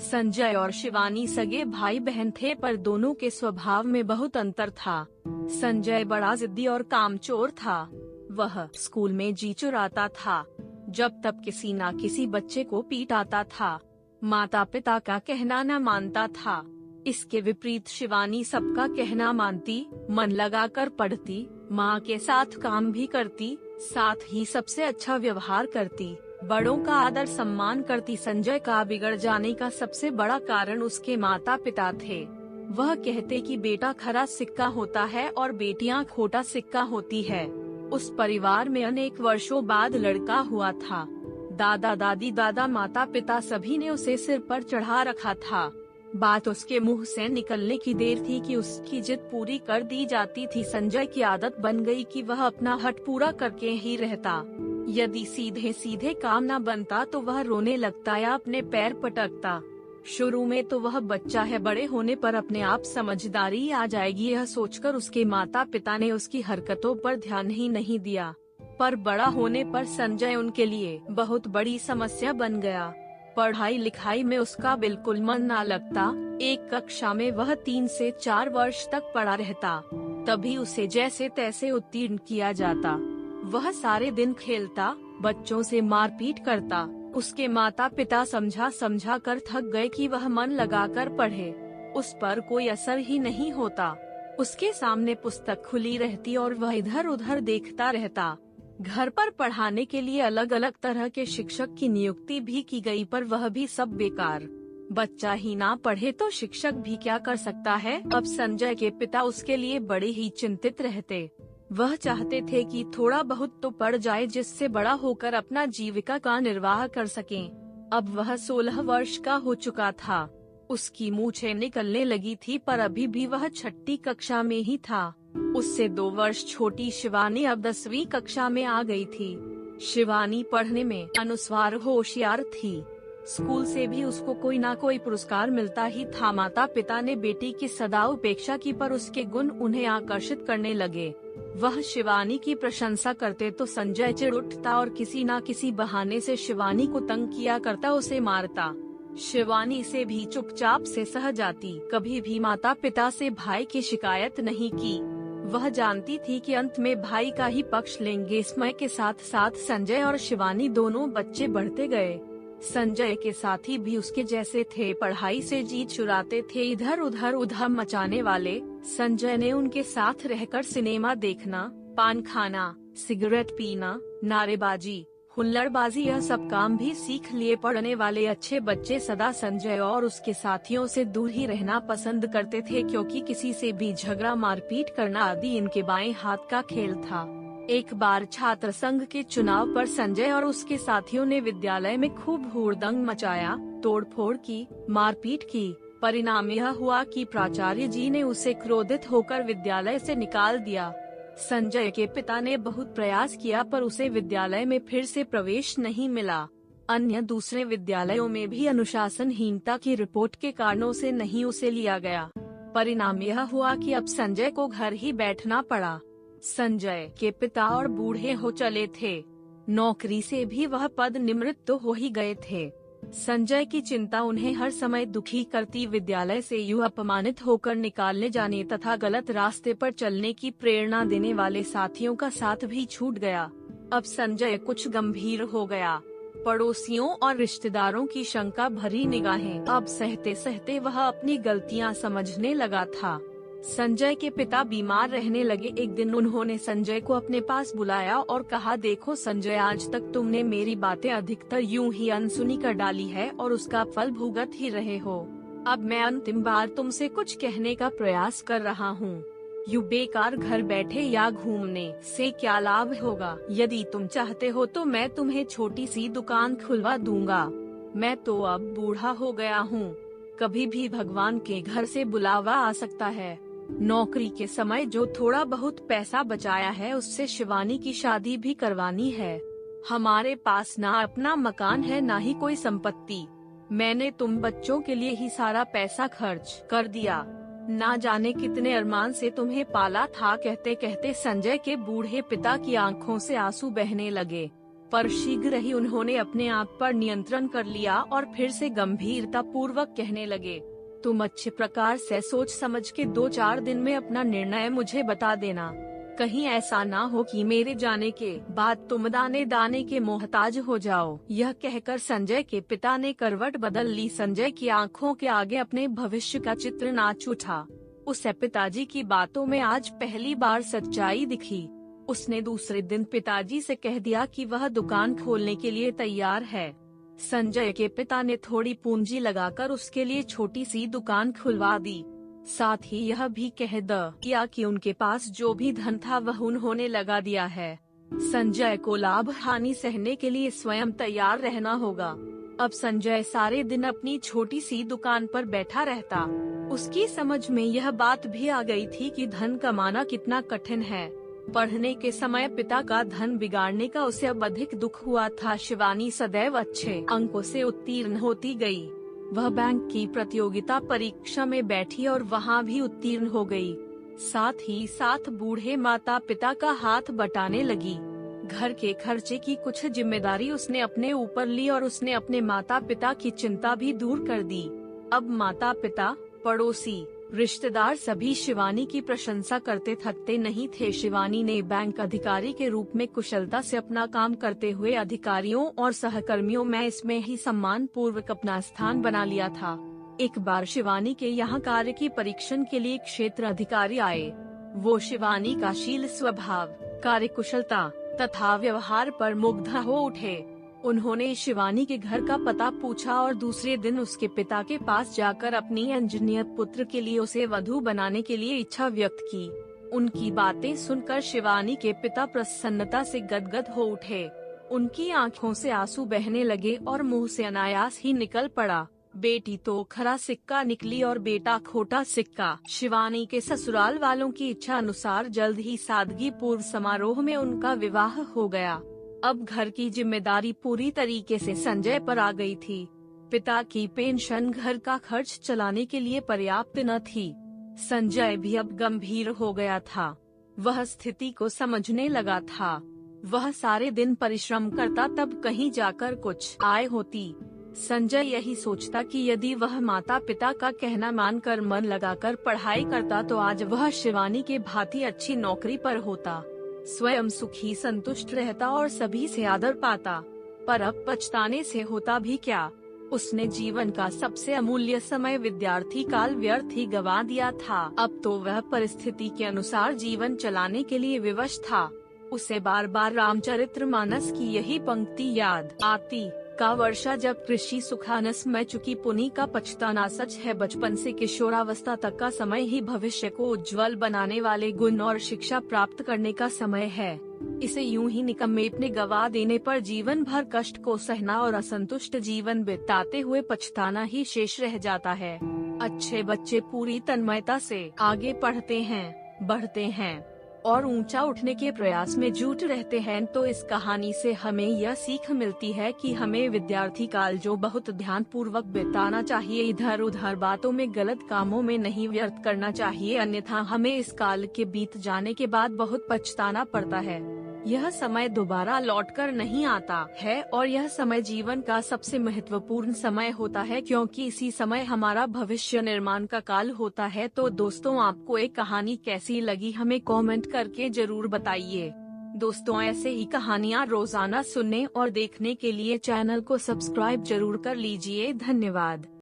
संजय और शिवानी सगे भाई बहन थे, पर दोनों के स्वभाव में बहुत अंतर था। संजय बड़ा जिद्दी और कामचोर था। वह स्कूल में जी चुराता था, जब तब किसी न किसी बच्चे को पीट आता था। माता पिता का कहना न मानता था। इसके विपरीत शिवानी सबका कहना मानती, मन लगाकर पढ़ती, माँ के साथ काम भी करती, साथ ही सबसे अच्छा व्यवहार करती, बड़ों का आदर सम्मान करती। संजय का बिगड़ जाने का सबसे बड़ा कारण उसके माता पिता थे। वह कहते कि बेटा खरा सिक्का होता है और बेटियां खोटा सिक्का होती है। उस परिवार में अनेक वर्षों बाद लड़का हुआ था। दादा दादी दादा माता पिता सभी ने उसे सिर पर चढ़ा रखा था। बात उसके मुंह से निकलने की देर थी कि उसकी जिद पूरी कर दी जाती थी। संजय की आदत बन गई कि वह अपना हट पूरा करके ही रहता। यदि सीधे सीधे काम न बनता तो वह रोने लगता या अपने पैर पटकता। शुरू में तो वह बच्चा है, बड़े होने पर अपने आप समझदारी आ जाएगी, यह सोचकर उसके माता पिता ने उसकी हरकतों पर ध्यान ही नहीं दिया। पर बड़ा होने पर संजय उनके लिए बहुत बड़ी समस्या बन गया। पढ़ाई लिखाई में उसका बिल्कुल मन ना लगता। एक कक्षा में वह 3 से 4 वर्ष तक पढ़ा रहता, तभी उसे जैसे तैसे उत्तीर्ण किया जाता। वह सारे दिन खेलता, बच्चों से मारपीट करता। उसके माता पिता समझा समझा कर थक गए कि वह मन लगाकर पढ़े, उस पर कोई असर ही नहीं होता। उसके सामने पुस्तक खुली रहती और वह इधर उधर देखता रहता। घर पर पढ़ाने के लिए अलग अलग तरह के शिक्षक की नियुक्ति भी की गई, पर वह भी सब बेकार। बच्चा ही ना पढ़े तो शिक्षक भी क्या कर सकता है। अब संजय के पिता उसके लिए बड़े ही चिंतित रहते। वह चाहते थे कि थोड़ा बहुत तो पढ़ जाए, जिससे बड़ा होकर अपना जीविका का निर्वाह कर सकें। अब वह 16 वर्ष का हो चुका था। उसकी मूछें निकलने लगी थी, पर अभी भी वह 6ठी कक्षा में ही था। उससे 2 वर्ष छोटी शिवानी अब 10वीं कक्षा में आ गई थी। शिवानी पढ़ने में अनुसार होशियार थी। स्कूल से भी उसको कोई ना कोई पुरस्कार मिलता ही था। माता पिता ने बेटी की सदा उपेक्षा की, पर उसके गुण उन्हें आकर्षित करने लगे। वह शिवानी की प्रशंसा करते तो संजय चिढ़ उठता और किसी न किसी बहाने से शिवानी को तंग किया करता, उसे मारता। शिवानी से भी चुपचाप से सह जाती, कभी भी माता पिता से भाई की शिकायत नहीं की। वह जानती थी कि अंत में भाई का ही पक्ष लेंगे। समय के साथ साथ संजय और शिवानी दोनों बच्चे बढ़ते गए। संजय के साथी भी उसके जैसे थे, पढ़ाई से जी चुराते थे, इधर उधर उधम मचाने वाले। संजय ने उनके साथ रहकर सिनेमा देखना, पान खाना, सिगरेट पीना, नारेबाजी, हुल्लड़बाजी, यह सब काम भी सीख लिए। पढ़ने वाले अच्छे बच्चे सदा संजय और उसके साथियों से दूर ही रहना पसंद करते थे, क्योंकि किसी से भी झगड़ा मारपीट करना आदि इनके बाएं हाथ का खेल था। एक बार छात्र संघ के चुनाव पर संजय और उसके साथियों ने विद्यालय में खूब हुड़दंग मचाया, तोड़फोड़ की, मारपीट की। परिणाम यह हुआ कि प्राचार्य जी ने उसे क्रोधित होकर विद्यालय से निकाल दिया। संजय के पिता ने बहुत प्रयास किया, पर उसे विद्यालय में फिर से प्रवेश नहीं मिला। अन्य दूसरे विद्यालयों में भी अनुशासनहीनता की रिपोर्ट के कारणों से नहीं उसे लिया गया। परिणाम यह हुआ कि अब संजय को घर ही बैठना पड़ा। संजय के पिता और बूढ़े हो चले थे। नौकरी से भी वह पद निमृत तो हो ही गए थे। संजय की चिंता उन्हें हर समय दुखी करती। विद्यालय से यूं अपमानित होकर निकालने जाने तथा गलत रास्ते पर चलने की प्रेरणा देने वाले साथियों का साथ भी छूट गया। अब संजय कुछ गंभीर हो गया। पड़ोसियों और रिश्तेदारों की शंका भरी निगाहें, अब सहते सहते वह अपनी गलतियां समझने लगा था। संजय के पिता बीमार रहने लगे। एक दिन उन्होंने संजय को अपने पास बुलाया और कहा, देखो संजय, आज तक तुमने मेरी बातें अधिकतर यूं ही अनसुनी कर डाली है और उसका फल भुगत ही रहे हो। अब मैं अंतिम बार तुमसे कुछ कहने का प्रयास कर रहा हूँ। यूं बेकार घर बैठे या घूमने से क्या लाभ होगा। यदि तुम चाहते हो तो मैं तुम्हें छोटी सी दुकान खुलवा दूंगा। मैं तो अब बूढ़ा हो गया हूँ, कभी भी भगवान के घर से बुलावा आ सकता है। नौकरी के समय जो थोड़ा बहुत पैसा बचाया है उससे शिवानी की शादी भी करवानी है। हमारे पास ना अपना मकान है ना ही कोई संपत्ति। मैंने तुम बच्चों के लिए ही सारा पैसा खर्च कर दिया। ना जाने कितने अरमान से तुम्हें पाला था। कहते कहते संजय के बूढ़े पिता की आंखों से आंसू बहने लगे। पर शीघ्र ही उन्होंने अपने आप पर नियंत्रण कर लिया और फिर से गंभीरता पूर्वक कहने लगे, तुम अच्छे प्रकार से सोच समझ के 2-4 दिन में अपना निर्णय मुझे बता देना। कहीं ऐसा ना हो कि मेरे जाने के बाद तुम दाने दाने के मोहताज हो जाओ। यह कहकर संजय के पिता ने करवट बदल ली। संजय की आंखों के आगे अपने भविष्य का चित्र नाच उठा। उसे पिताजी की बातों में आज पहली बार सच्चाई दिखी। उसने दूसरे दिन पिताजी से कह दिया कि वह दुकान खोलने के लिए तैयार है। संजय के पिता ने थोड़ी पूंजी लगाकर उसके लिए छोटी सी दुकान खुलवा दी। साथ ही यह भी कह दिया कि उनके पास जो भी धन था वह उन्होंने लगा दिया है। संजय को लाभ हानि सहने के लिए स्वयं तैयार रहना होगा। अब संजय सारे दिन अपनी छोटी सी दुकान पर बैठा रहता। उसकी समझ में यह बात भी आ गई थी कि धन कमाना कितना कठिन है। पढ़ने के समय पिता का धन बिगाड़ने का उसे अब अधिक दुख हुआ था। शिवानी सदैव अच्छे अंकों से उत्तीर्ण होती गई। वह बैंक की प्रतियोगिता परीक्षा में बैठी और वहां भी उत्तीर्ण हो गई। साथ ही साथ बूढ़े माता पिता का हाथ बटाने लगी। घर के खर्चे की कुछ जिम्मेदारी उसने अपने ऊपर ली और उसने अपने माता पिता की चिंता भी दूर कर दी। अब माता पिता, पड़ोसी, रिश्तेदार सभी शिवानी की प्रशंसा करते थकते नहीं थे। शिवानी ने बैंक अधिकारी के रूप में कुशलता से अपना काम करते हुए अधिकारियों और सहकर्मियों में इसमें ही सम्मान पूर्वक अपना स्थान बना लिया था। एक बार शिवानी के यहाँ कार्य की परीक्षण के लिए क्षेत्र अधिकारी आए। वो शिवानी का शील स्वभाव, कार्यकुशलता तथा व्यवहार पर मुग्ध हो उठे। उन्होंने शिवानी के घर का पता पूछा और दूसरे दिन उसके पिता के पास जाकर अपनी इंजीनियर पुत्र के लिए उसे वधू बनाने के लिए इच्छा व्यक्त की। उनकी बातें सुनकर शिवानी के पिता प्रसन्नता से गदगद हो उठे। उनकी आंखों से आंसू बहने लगे और मुंह से अनायास ही निकल पड़ा, बेटी तो खरा सिक्का निकली और बेटा खोटा सिक्का। शिवानी के ससुराल वालों की इच्छा अनुसार जल्द ही सादगी पूर्व समारोह में उनका विवाह हो गया। अब घर की जिम्मेदारी पूरी तरीके से संजय पर आ गई थी। पिता की पेंशन घर का खर्च चलाने के लिए पर्याप्त न थी। संजय भी अब गंभीर हो गया था। वह स्थिति को समझने लगा था। वह सारे दिन परिश्रम करता तब कहीं जाकर कुछ आय होती। संजय यही सोचता कि यदि वह माता पिता का कहना मानकर मन लगाकर पढ़ाई करता तो आज वह शिवानी के भांति अच्छी नौकरी पर होता, स्वयं सुखी संतुष्ट रहता और सभी से आदर पाता। पर अब पछताने से होता भी क्या। उसने जीवन का सबसे अमूल्य समय विद्यार्थी काल व्यर्थ ही गंवा दिया था। अब तो वह परिस्थिति के अनुसार जीवन चलाने के लिए विवश था। उसे बार बार रामचरितमानस की यही पंक्ति याद आती, का वर्षा जब कृषि सुखानस में चुकी पुनी का पछताना सच है। बचपन से किशोरावस्था तक का समय ही भविष्य को उज्जवल बनाने वाले गुण और शिक्षा प्राप्त करने का समय है। इसे यूं ही निकम्मेपने गवा देने पर जीवन भर कष्ट को सहना और असंतुष्ट जीवन बिताते हुए पछताना ही शेष रह जाता है। अच्छे बच्चे पूरी तन्मयता से आगे पढ़ते हैं, बढ़ते हैं और ऊंचा उठने के प्रयास में जुट रहते हैं। तो इस कहानी से हमें यह सीख मिलती है कि हमें विद्यार्थी काल जो बहुत ध्यान पूर्वक बिताना चाहिए, इधर उधर बातों में, गलत कामों में नहीं व्यर्थ करना चाहिए, अन्यथा हमें इस काल के बीत जाने के बाद बहुत पछताना पड़ता है। यह समय दोबारा लौटकर नहीं आता है और यह समय जीवन का सबसे महत्वपूर्ण समय होता है, क्योंकि इसी समय हमारा भविष्य निर्माण का काल होता है। तो दोस्तों, आपको एक कहानी कैसी लगी हमें कमेंट करके जरूर बताइए। दोस्तों, ऐसे ही कहानियाँ रोजाना सुनने और देखने के लिए चैनल को सब्सक्राइब जरूर कर लीजिए। धन्यवाद।